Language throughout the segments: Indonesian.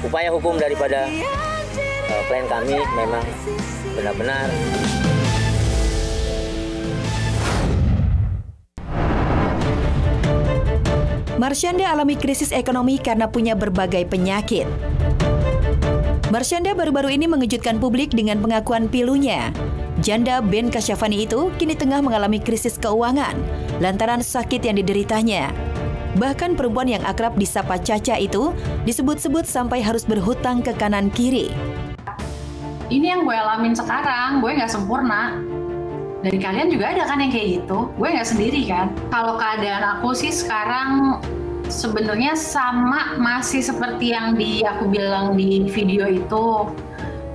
upaya hukum daripada klien kami memang benar-benar. Marsyanda alami krisis ekonomi karena punya berbagai penyakit. Marsyanda baru-baru ini mengejutkan publik dengan pengakuan pilunya. Janda Ben Kasyafani itu kini tengah mengalami krisis keuangan lantaran sakit yang dideritanya. Bahkan perempuan yang akrab disapa Caca itu disebut-sebut sampai harus berhutang ke kanan kiri. Ini yang gue alamin sekarang, gue nggak sempurna. Dari kalian juga ada kan yang kayak gitu, gue nggak sendiri kan. Kalau keadaan aku sih sekarang sebenarnya sama, masih seperti yang aku bilang di video itu.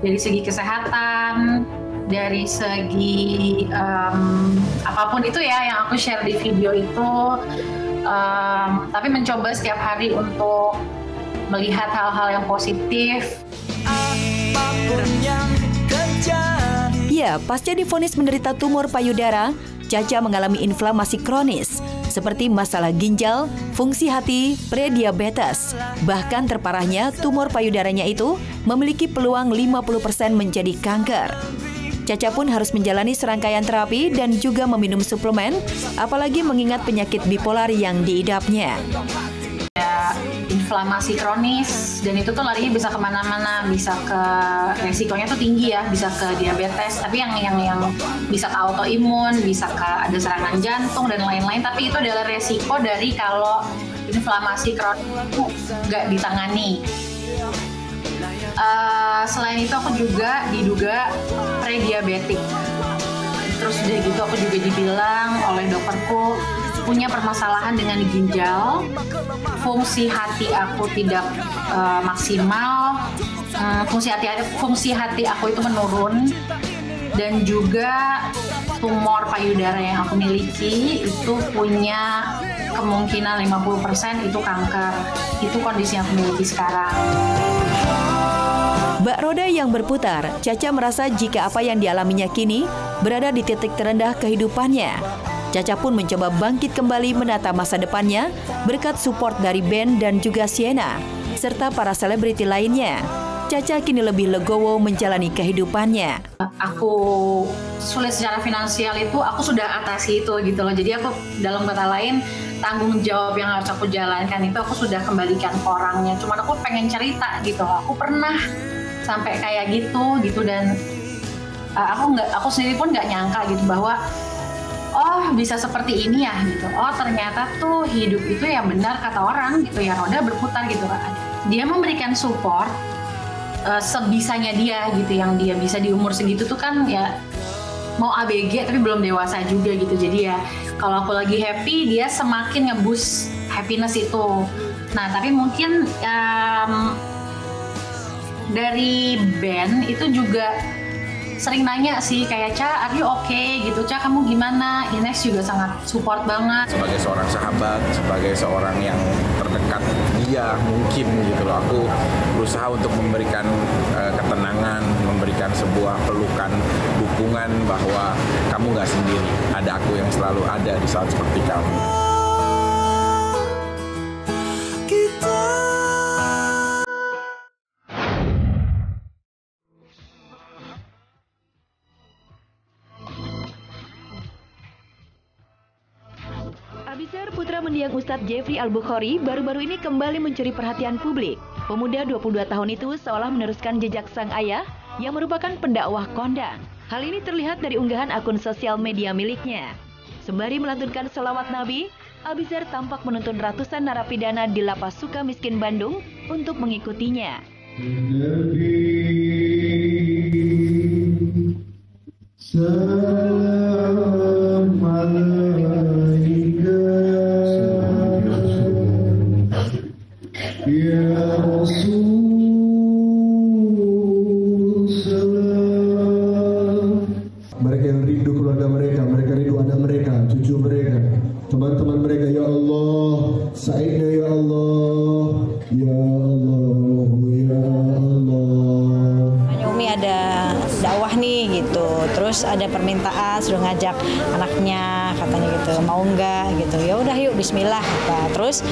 Dari segi kesehatan, dari segi apapun itu ya yang aku share di video itu. Tapi mencoba setiap hari untuk melihat hal-hal yang positif. Ya, pasca divonis menderita tumor payudara, Caca mengalami inflamasi kronis seperti masalah ginjal, fungsi hati, prediabetes. Bahkan terparahnya tumor payudaranya itu memiliki peluang 50% menjadi kanker. Caca pun harus menjalani serangkaian terapi dan juga meminum suplemen, apalagi mengingat penyakit bipolar yang diidapnya. Inflamasi kronis, dan itu tuh larinya bisa kemana-mana, bisa ke resikonya tuh tinggi ya, bisa ke diabetes, tapi yang bisa ke autoimun, bisa ke ada serangan jantung dan lain-lain. Tapi itu adalah resiko dari kalau inflamasi kronis itu nggak ditangani. Selain itu aku juga diduga prediabetik. Terus udah gitu aku juga dibilang oleh dokterku punya permasalahan dengan ginjal, fungsi hati aku tidak maksimal, fungsi hati aku itu menurun, dan juga tumor payudara yang aku miliki itu punya kemungkinan 50% itu kanker. Itu kondisi yang aku miliki sekarang. Bak roda yang berputar, Caca merasa jika apa yang dialaminya kini berada di titik terendah kehidupannya. Caca pun mencoba bangkit kembali menata masa depannya berkat support dari Ben dan juga Sienna, serta para selebriti lainnya. Caca kini lebih legowo menjalani kehidupannya. Aku sulit secara finansial itu aku sudah atasi itu gitu loh. Jadi aku dalam kata lain tanggung jawab yang harus aku jalankan itu aku sudah kembalikan ke orangnya. Cuman aku pengen cerita gitu loh. Aku pernah sampai kayak gitu dan aku sendiri pun nggak nyangka gitu bahwa oh bisa seperti ini ya gitu. Oh ternyata tuh hidup itu ya benar kata orang gitu ya, roda berputar gitu kan. Dia memberikan support sebisanya dia gitu, yang dia bisa di umur segitu tuh kan ya mau ABG tapi belum dewasa juga gitu. Jadi ya kalau aku lagi happy dia semakin nge-boost happiness itu. Nah tapi mungkin dari Ben itu juga sering nanya sih kayak Ca, are you okay gitu, Ca kamu gimana? Ines juga sangat support banget. Sebagai seorang sahabat, sebagai seorang yang terdekat dia mungkin gitu loh, aku berusaha untuk memberikan ketenangan, memberikan sebuah pelukan, dukungan bahwa kamu gak sendiri, ada aku yang selalu ada di saat seperti kamu. Abizar, putra mendiang Ustadz Jeffrey Al-Bukhari, baru-baru ini kembali mencuri perhatian publik. Pemuda 22 tahun itu seolah meneruskan jejak sang ayah yang merupakan pendakwah kondang. Hal ini terlihat dari unggahan akun sosial media miliknya. Sembari melantunkan selawat Nabi, Abizar tampak menuntun ratusan narapidana di Lapas Sukamiskin Bandung untuk mengikutinya. Mereka yang rindu keluarga mereka, mereka rindu anak mereka, cucu mereka, teman-teman mereka. Ya Allah, Saidnya ya Allah, ya Allah, ya Allah. Umi ada dakwah nih gitu. gitu. Terus ada permintaan suruh ngajak anaknya katanya gitu, mau nggak gitu. Ya udah yuk bismillah. Nah, terus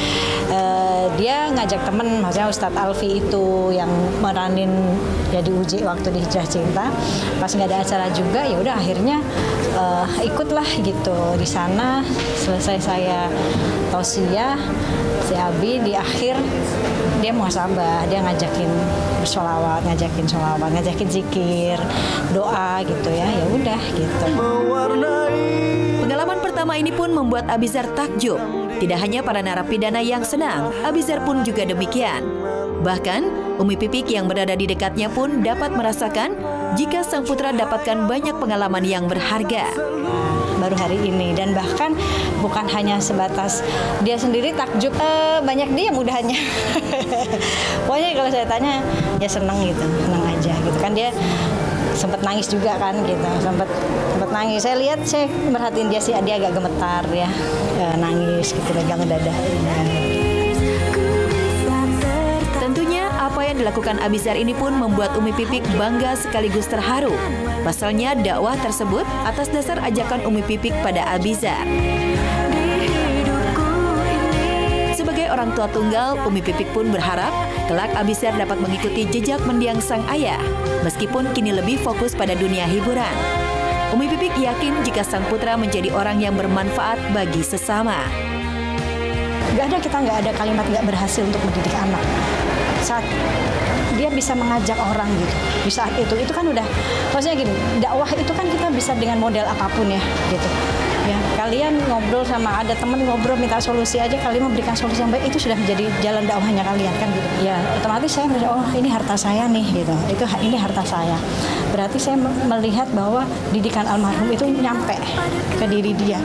dia ngajak temen, maksudnya Ustadz Alfi itu yang meranin jadi uji waktu di Hijrah Cinta. Pas nggak ada acara juga, ya udah akhirnya ikutlah gitu. Di sana selesai saya tausiah, si Abi di akhir dia muhasabah, dia ngajakin bersolawat, ngajakin zikir, doa gitu ya. Ya udah gitu. Pengalaman pertama ini pun membuat Abizar takjub. Tidak hanya para narapidana yang senang, Abizar pun juga demikian. Bahkan, Umi Pipik yang berada di dekatnya pun dapat merasakan jika sang putra dapatkan banyak pengalaman yang berharga. Baru hari ini, dan bahkan bukan hanya sebatas dia sendiri takjub, banyak dia mudahannya. Pokoknya kalau saya tanya, ya senang gitu, senang aja gitu kan. Dia sempat nangis juga kan gitu, sempat nangis. Saya lihat, saya merhatiin dia sih, dia agak gemetar ya, nangis gitu, pegang dada. Tentunya apa yang dilakukan Abizar ini pun membuat Umi Pipik bangga sekaligus terharu. Pasalnya dakwah tersebut atas dasar ajakan Umi Pipik pada Abizar. Sebagai orang tua tunggal, Umi Pipik pun berharap kelak Abizar dapat mengikuti jejak mendiang sang ayah, meskipun kini lebih fokus pada dunia hiburan. Umi Pipik yakin jika sang putra menjadi orang yang bermanfaat bagi sesama. Kita nggak ada kalimat nggak berhasil untuk mendidik anak. Saat dia bisa mengajak orang gitu, di saat itu kan udah, maksudnya gini, dakwah itu kan kita bisa dengan model apapun ya gitu. Ya, kalian ngobrol sama ada temen ngobrol minta solusi aja, kalian memberikan solusi yang baik, itu sudah menjadi jalan dakwahnya kalian kan gitu. Ya, otomatis saya merasa, oh ini harta saya nih gitu. Ini harta saya. Berarti saya melihat bahwa didikan almarhum itu nyampe ke diri dia.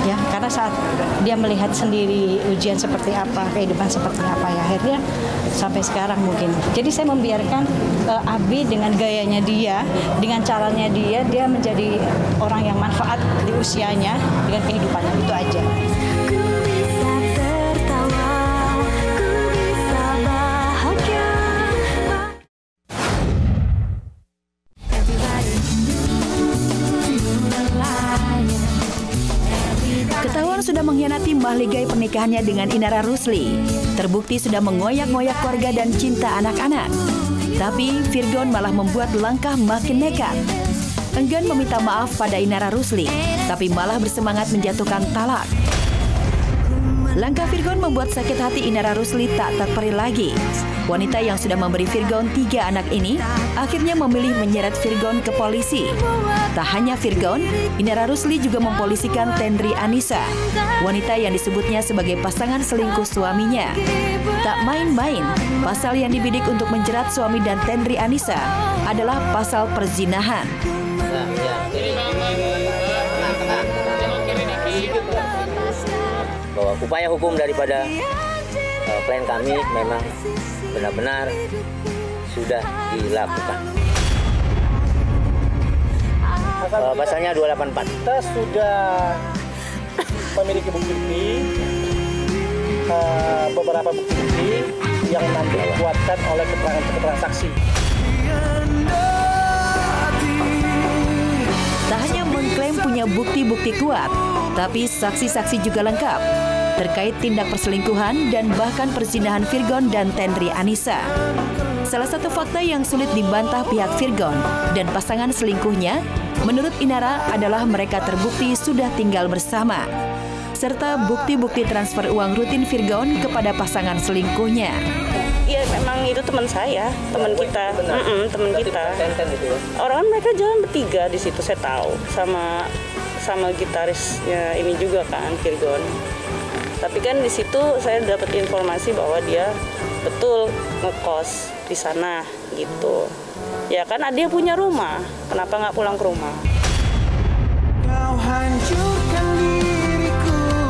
Ya, karena saat dia melihat sendiri ujian seperti apa, kehidupan seperti apa, ya akhirnya sampai sekarang mungkin. Jadi saya membiarkan Abi dengan gayanya dia, dengan caranya dia menjadi orang yang manfaat di usianya dengan kehidupannya, itu aja. Ketahuan sudah mengkhianati mahligai pernikahannya dengan Inara Rusli. Terbukti sudah mengoyak-ngoyak keluarga dan cinta anak-anak. Tapi Virgon malah membuat langkah makin nekat. Enggan meminta maaf pada Inara Rusli, tapi malah bersemangat menjatuhkan talak. Langkah Virgon membuat sakit hati Inara Rusli tak terperi lagi. Wanita yang sudah memberi Virgon 3 anak ini akhirnya memilih menyeret Virgon ke polisi. Tak hanya Virgon, Inara Rusli juga mempolisikan Tendri Anissa, wanita yang disebutnya sebagai pasangan selingkuh suaminya. Tak main-main, pasal yang dibidik untuk menjerat suami dan Tendri Anissa adalah pasal perzinahan. Bahwa upaya hukum daripada klien kami memang benar-benar sudah dilakukan. Pasalnya 284. Kita sudah memiliki bukti, beberapa bukti yang nanti dikuatkan oleh keterangan saksi. Tak hanya mengklaim punya bukti-bukti kuat, tapi saksi-saksi juga lengkap terkait tindak perselingkuhan dan bahkan perzinahan Virgon dan Tendri Anissa. Salah satu fakta yang sulit dibantah pihak Virgon dan pasangan selingkuhnya, menurut Inara adalah mereka terbukti sudah tinggal bersama, serta bukti-bukti transfer uang rutin Virgon kepada pasangan selingkuhnya. Iya, memang itu teman saya, teman kita, teman kita. Orang mereka jalan bertiga di situ, saya tahu, sama gitarisnya ini juga kan, Virgon. Tapi kan di situ saya dapat informasi bahwa dia betul ngekos di sana gitu. Ya kan dia punya rumah, kenapa nggak pulang ke rumah?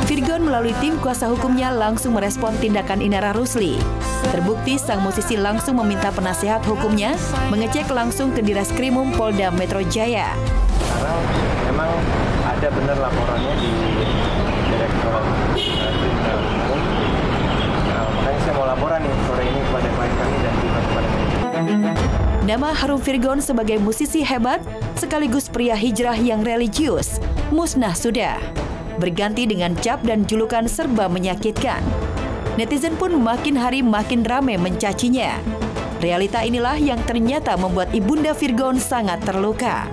Virgon melalui tim kuasa hukumnya langsung merespon tindakan Inara Rusli. Terbukti sang musisi langsung meminta penasehat hukumnya mengecek langsung ke Direskrimum Polda Metro Jaya. Sekarang memang ada benar laporannya di Direktorat Kriminal Umum. Makanya saya mau laporan nih sore ini kepada klien kami dan juga kepada manajemen. Nama harum Virgon sebagai musisi hebat sekaligus pria hijrah yang religius musnah sudah. Berganti dengan cap dan julukan serba menyakitkan. Netizen pun makin hari makin ramai mencacinya. Realita inilah yang ternyata membuat ibunda Virgon sangat terluka.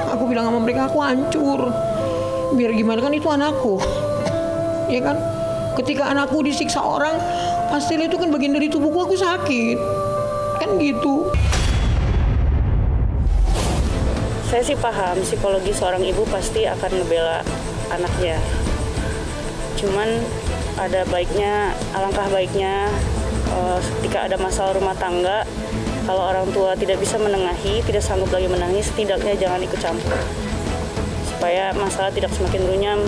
Aku bilang sama mereka, aku hancur. Biar gimana kan itu anakku. Ya kan? Ketika anakku disiksa orang, pastil itu kan bagian dari tubuhku, aku sakit. Kan gitu. Saya sih paham psikologi seorang ibu pasti akan ngebela anaknya. Cuman ada baiknya, alangkah baiknya ketika ada masalah rumah tangga, kalau orang tua tidak bisa menengahi, tidak sanggup lagi menangis, setidaknya jangan ikut campur. Supaya masalah tidak semakin runyam.